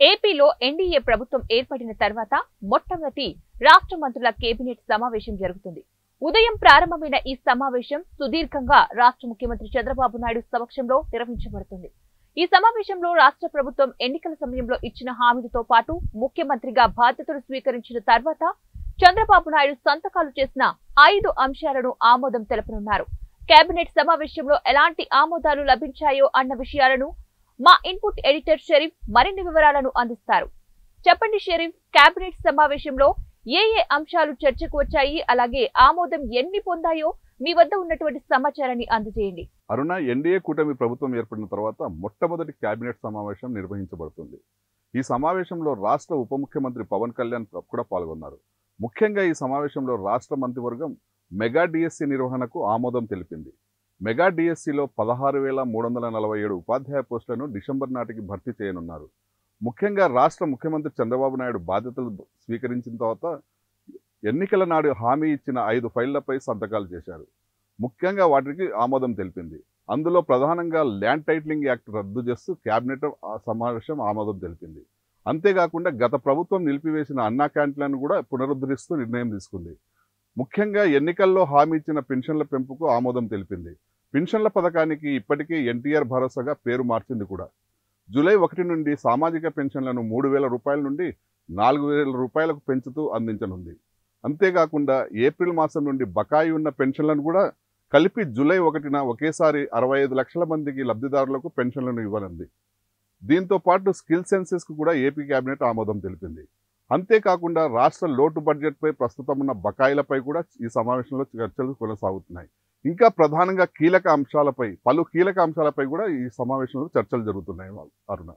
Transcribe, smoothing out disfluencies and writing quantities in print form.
ఏపీలో ఎన్డీఏ ప్రభుత్వం ఏర్పడిన తర్వాత మొట్టమొదటి రాష్ట్ర మంత్రుల కేబినెట్ సమావేశం జరుగుతుంది. ఉదయం ప్రారంభమైన ఈ సమావేశం సుదీర్ఘంగా రాష్ట్ర ముఖ్యమంత్రి చంద్రబాబు నాయుడు సమక్షంలో నిర్వహించబడుతుంది. ఈ సమావేశంలో రాష్ట్ర ప్రభుత్వం ఎన్నికల సమయంలో ఇచ్చిన హామీలతో పాటు ముఖ్యమంత్రిగా బాధ్యతలు స్వీకరించిన తర్వాత చంద్రబాబు నాయుడు సంతకాలు చేసిన 5 అంశాలను ఆమోదం తెలపనున్నారు. కేబినెట్ సమావేశంలో ఎలాంటి ఆమోదాలు లభించాయో అన్న విషయాలను మా ఇన్పుట్ ఎడిటర్ షరీఫ్ మరిన్ని వివరాలను అందిస్తారు. చెప్పండి షరీఫ్, కేబినెట్ సమావేశంలో ఏ అంశాలు చర్చకు వచ్చాయి, అలాగే ఆమోదం ఎన్ని పొందాయో మీ వద్ద ఉన్నటువంటి సమాచారాన్ని అందజేయండి. అరుణ, ఎన్డీఏ కూటమి ప్రభుత్వం ఏర్పడిన తర్వాత మొట్టమొదటి కేబినెట్ సమావేశం నిర్వహించబడుతుంది. ఈ సమావేశంలో రాష్ట్ర ఉప ముఖ్యమంత్రి పవన్ కళ్యాణ్ కూడా పాల్గొన్నారు. ముఖ్యంగా ఈ సమావేశంలో రాష్ట్ర మంత్రివర్గం మెగా డిఎస్సి నిర్వహణకు ఆమోదం తెలిపింది. మెగా డిఎస్సిలో 16,347 ఉపాధ్యాయ పోస్టులను డిసెంబర్ నాటికి భర్తీ చేయనున్నారు. ముఖ్యంగా రాష్ట్ర ముఖ్యమంత్రి చంద్రబాబు నాయుడు బాధ్యతలు స్వీకరించిన తర్వాత ఎన్నికల నాడు హామీ ఇచ్చిన 5 ఫైళ్లపై సంతకాలు చేశారు. ముఖ్యంగా వాటికి ఆమోదం తెలిపింది. అందులో ప్రధానంగా ల్యాండ్ టైటిలింగ్ యాక్ట్ రద్దు చేస్తూ కేబినెట్ సమావేశం ఆమోదం తెలిపింది. అంతేకాకుండా గత ప్రభుత్వం నిలిపివేసిన అన్నా క్యాంటీన్లను కూడా పునరుద్ధరిస్తూ నిర్ణయం తీసుకుంది. ముఖ్యంగా ఎన్నికల్లో హామీ ఇచ్చిన పెన్షన్ల పెంపుకు ఆమోదం తెలిపింది. పెన్షన్ల పథకానికి ఇప్పటికే ఎన్టీఆర్ భరోసాగా పేరు మార్చింది కూడా. జూలై 1 నుండి సామాజిక పెన్షన్లను 3,000 రూపాయల నుండి 4,000 రూపాయలకు పెంచుతూ అందించనుంది. అంతేకాకుండా ఏప్రిల్ మాసం నుండి బకాయి ఉన్న పెన్షన్లను కూడా కలిపి జూలై 1న ఒకేసారి 65 లక్షల మందికి లబ్ధిదారులకు పెన్షన్లను ఇవ్వనుంది. దీంతో పాటు స్కిల్ సెన్సెస్కు కూడా ఏపీ కేబినెట్ ఆమోదం తెలిపింది. అంతేకాకుండా రాష్ట్ర లోటు బడ్జెట్పై ప్రస్తుతం ఉన్న బకాయిలపై కూడా ఈ సమావేశంలో చర్చలు కొనసాగుతున్నాయి. ఇంకా ప్రధానంగా పలు కీలక అంశాలపై కూడా ఈ సమావేశంలో చర్చలు జరుగుతున్నాయి. అరుణ.